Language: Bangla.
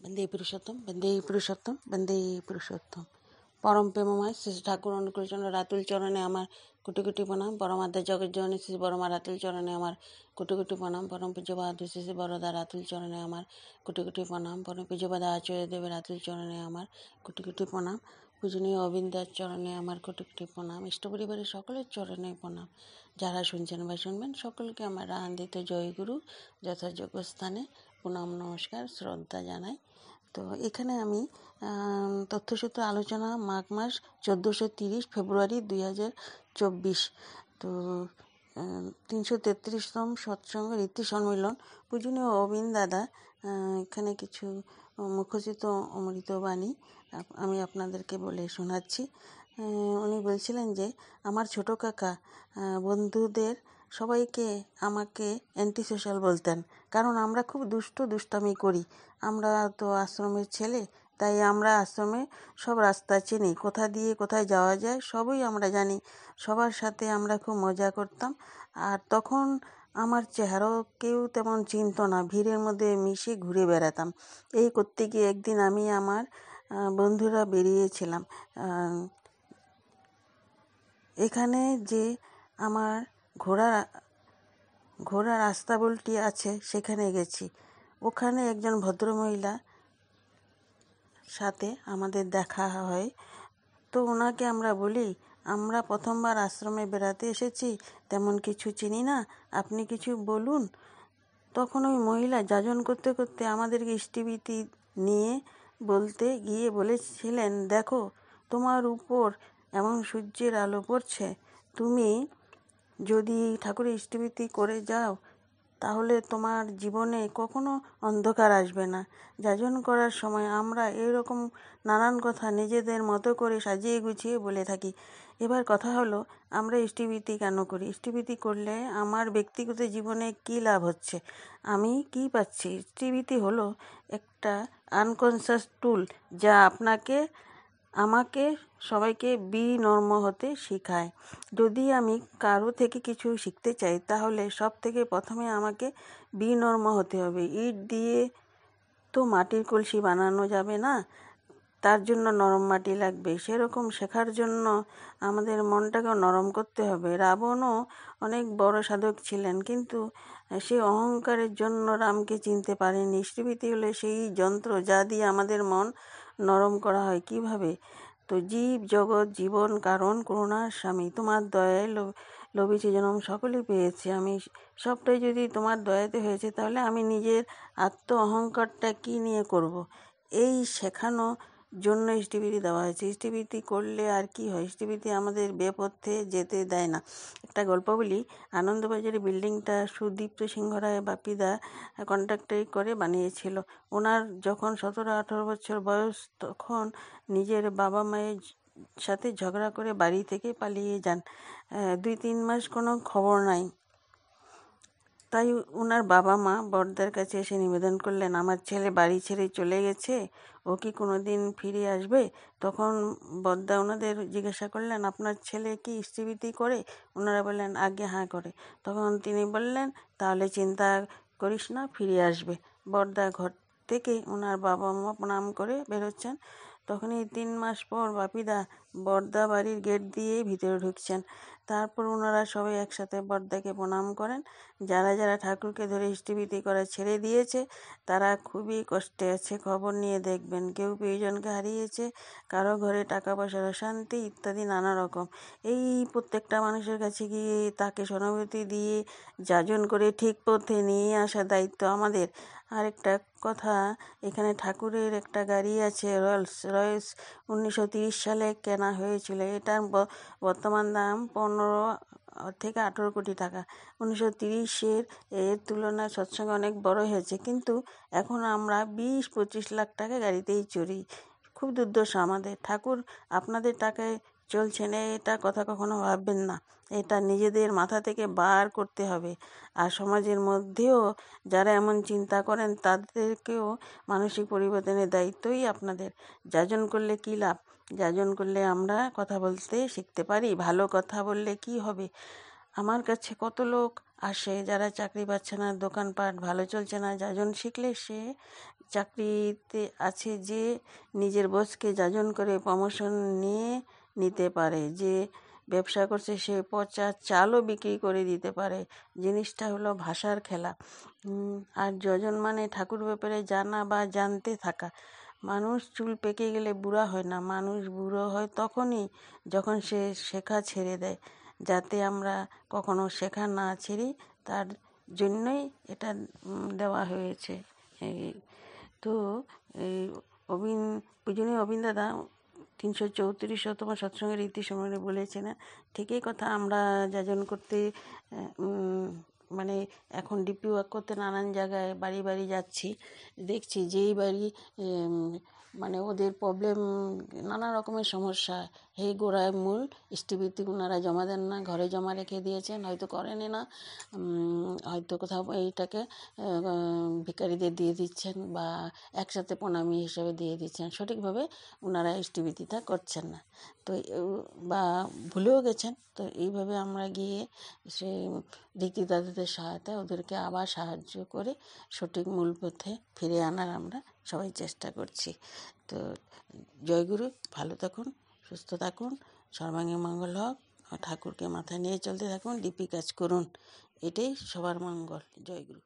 বন্দে পুরুষোত্তম, বন্দে পুরুষোত্তম, বন্দে পুরুষোত্তম। পরম প্রেমময় শ্রী ঠাকুর অনুকূলচন্দ্র রাতুল চরণে আমার কোটি কোটি প্রণাম। পরমাদ্যা জগৎ জননী শ্রী বড়মা রাতুল চরণে আমার কোটি কোটি প্রণাম। পরম পূজ্যপাদ শ্রী শ্রী বরদা রাতুল চরণে আমার কোটি কোটি প্রণাম। পরম পূজ্যপাদ আচার্য দেবের রাতুল চরণে আমার কোটি কোটি প্রণাম। পূজনীয় অবিন্দার চরণে আমার কোটি কোটি প্রণাম। ইষ্ট পরিবারের সকলের চরণে প্রণাম। যারা শুনছেন বা শুনবেন সকলকে আমার আনন্দিত জয়গুরু যথাযোগ্য স্থানে প্রণাম, নমস্কার, শ্রদ্ধা জানাই। তো এখানে আমি তথ্যসূত্র আলোচনা মাঘ মাস 1430 ফেব্রুয়ারি 2024। তো 333তম সৎসঙ্গ রীতি সম্মিলন পূজনীয় অবিন দাদা এখানে কিছু মুখচিত অমৃত বাণী আমি আপনাদেরকে বলে শোনাচ্ছি। উনি বলছিলেন যে আমার ছোট কাকা বন্ধুদের সবাইকে আমাকে অ্যান্টি সোশ্যাল বলতেন, কারণ আমরা খুব দুষ্টামি করি। আমরা তো আশ্রমের ছেলে, তাই আমরা আশ্রমে সব রাস্তা চিনি, কোথা দিয়ে কোথায় যাওয়া যায় সবই আমরা জানি। সবার সাথে আমরা খুব মজা করতাম। আর তখন আমার চেহারাও কেউ তেমন চিনত না, ভিড়ের মধ্যে মিশে ঘুরে বেড়াতাম। এই করতে গিয়ে একদিন আমি আমার বন্ধুরা বেরিয়েছিলাম। এখানে যে আমার ঘোড়ার আস্তাবলটি আছে সেখানে গেছি। ওখানে একজন ভদ্রমহিলা সাথে আমাদের দেখা হয়। তো ওনাকে আমরা বলি, আমরা প্রথমবার আশ্রমে বেড়াতে এসেছি, তেমন কিছু চিনি না, আপনি কিছু বলুন। তখন ওই মহিলা যাজন করতে করতে আমাদেরকে ইষ্টিবীতি নিয়ে বলতে গিয়ে বলেছিলেন, দেখো তোমার উপর এমন সূর্যের আলো পড়ছে, তুমি যদি ঠাকুরের ইষ্টিবীতি করে যাও তাহলে তোমার জীবনে কখনো অন্ধকার আসবে না। যাজন করার সময় আমরা এরকম নানান কথা নিজেদের মতো করে সাজিয়ে গুছিয়ে বলে থাকি। এবার কথা হলো, আমরা ইষ্টিবীতি কেন করি? ইষ্টিবীতি করলে আমার ব্যক্তিগত জীবনে কী লাভ হচ্ছে, আমি কি পাচ্ছি? ইষ্টিবীতি হলো একটা আনকনসিয়াস টুল যা আমাকে সবাইকে বিনম্র হতে শেখায়। যদি আমি কারো থেকে কিছু শিখতে চাই তাহলে সব থেকে প্রথমে আমাকে বিনম্র হতে হবে। ইট দিয়ে তো মাটির কলসি বানানো যাবে না, তার জন্য নরম মাটি লাগবে। সেরকম শেখার জন্য আমাদের মনটাকেও নরম করতে হবে। রাবণও অনেক বড় সাধক ছিলেন, কিন্তু সে অহংকারের জন্য রামকে চিনতে পারেনি। ইষ্টিবীতি হলে সেই যন্ত্র যা দিয়ে আমাদের মন নরম করা হয়। কিভাবে? তো জীব জগৎ জীবন কারণ করুণার স্বামী, তোমার দয়ায় লোভেছি জনম সকলেই পেয়েছি আমি। সবটাই যদি তোমার দয়াতে হয়েছে তাহলে আমি নিজের আত্ম অহংকারটা কী নিয়ে করব? এই শেখানো জন্য ইষ্টিবীতি দেওয়া হয়েছে। ইষ্টিবীতি করলে আর কি হয়? ইষ্টিবীতি আমাদের বেপথে যেতে দেয় না। একটা গল্প বলি। আনন্দবাজারের বিল্ডিংটা সুদীপ্ত সিংহ রায় বাপিদা কন্ট্রাক্টরি করে বানিয়েছিল। ওনার যখন 17-18 বছর বয়স তখন নিজের বাবা মায়ের সাথে ঝগড়া করে বাড়ি থেকে পালিয়ে যান। 2-3 মাস কোনো খবর নাই। তাই ওনার বাবা মা বড়দার কাছে এসে নিবেদন করলেন, আমার ছেলে বাড়ি ছেড়ে চলে গেছে, ও কি কোনো দিন ফিরে আসবে? তখন বড়দা ওনাদের জিজ্ঞাসা করলেন, আপনার ছেলে কি ইষ্টিবীতি করে? ওনারা বললেন, আগে হ্যাঁ করে। তখন তিনি বললেন, তাহলে চিন্তা করিস না, ফিরে আসবে। বড়দা ঘর থেকে ওনার বাবা মা প্রণাম করে বেরোচ্ছেন। তখনই 3 মাস পর বাপিদা বড়দা বাড়ির গেট দিয়ে ভিতরে ঢুকছেন। তারপর ওনারা সবাই একসাথে বড়দাকে প্রণাম করেন। যারা যারা ঠাকুরকে ধরে ইষ্টিবীতি করা ছেড়ে দিয়েছে তারা খুবই কষ্টে আছে, খবর নিয়ে দেখবেন। কেউ প্রিয়জনকে হারিয়েছে, কারো ঘরে টাকা পয়সার অশান্তি ইত্যাদি নানা রকম। এই প্রত্যেকটা মানুষের কাছে গিয়ে তাকে সহানুভূতি দিয়ে যাজন করে ঠিক পথে নিয়ে আসার দায়িত্ব আমাদের। আরেকটা কথা, এখানে ঠাকুরের একটা গাড়ি আছে, রয়্যালস 1930 সালে কেনা হয়েছিল। এটার বর্তমান দাম 15 থেকে 18 কোটি টাকা। 1930-এর এর তুলনায় সৎসঙ্গ অনেক বড় হয়েছে, কিন্তু এখন আমরা 20-25 লাখ টাকা গাড়িতেই চড়ি। খুব দুর্দশা আমাদের। ঠাকুর আপনাদের টাকায় চলছেন এটা কথা কখনো ভাববেন না। এটা নিজেদের মাথা থেকে বার করতে হবে। আর সমাজের মধ্যেও যারা এমন চিন্তা করেন তাদেরকেও মানসিক পরিবর্তনের দায়িত্বই আপনাদের। যাজন করলে কী লাভ? যাজন করলে আমরা কথা বলতে শিখতে পারি। ভালো কথা বললে কি হবে? আমার কাছে কত লোক আসে, যারা চাকরি পাচ্ছে না, দোকানপাট ভালো চলছে না, যাজন শিখলে সে চাকরিতে আছে, যে নিজের বসকে যাজন করে প্রমোশন নিয়ে নিতে পারে, যে ব্যবসা করছে সে পচা চালও বিক্রি করে দিতে পারে। জিনিসটা হলো ভাষার খেলা। আর যজন মানে ঠাকুর ব্যাপারে জানা বা জানতে থাকা। মানুষ চুল পেকে গেলে বুড়া হয় না, মানুষ বুড়ো হয় তখনই যখন সে শেখা ছেড়ে দেয়। যাতে আমরা কখনো শেখা না ছেড়ি, তার জন্যই এটা দেওয়া হয়েছে। তো এই পূজনীয় অবিন দাদা 334তম সৎসঙ্গের ইতি সম্বন্ধে বলেছেন। ঠিকই কথা, আমরা যাজন করতে মানে এখন ডিপি ওয়ার্ক করতে নানান জায়গায় বাড়ি বাড়ি যাচ্ছি, দেখছি যেই বাড়ি মানে ওদের প্রবলেম, নানা রকমের সমস্যা, এই গোড়ায় মূল এসটিভিতে ওনারা জমা দেন না, ঘরে জমা রেখে দিয়েছেন, হয়তো করেনি না, হয়তো কোথাও এইটাকে ভিখারিদের দিয়ে দিচ্ছেন বা একসাথে প্রণামী হিসেবে দিয়ে দিচ্ছেন, সঠিকভাবে ওনারা এসটিভিটিটা করছেন না। তো বা ভুলেও গেছেন। তো এইভাবে আমরা গিয়ে সেই ঋতী দাদাদের সহায়তায় ওদেরকে আবার সাহায্য করে সঠিক মূল পথে ফিরে আনার আমরা সবাই চেষ্টা করছি। তো জয়গুরু, ভালো থাকুন, সুস্থ থাকুন, সর্বাঙ্গীন মঙ্গল হোক, ঠাকুরকে মাথায় নিয়ে চলতে থাকুন, ডিপি কাজ করুন, এটাই সবার মঙ্গল। জয়গুরু।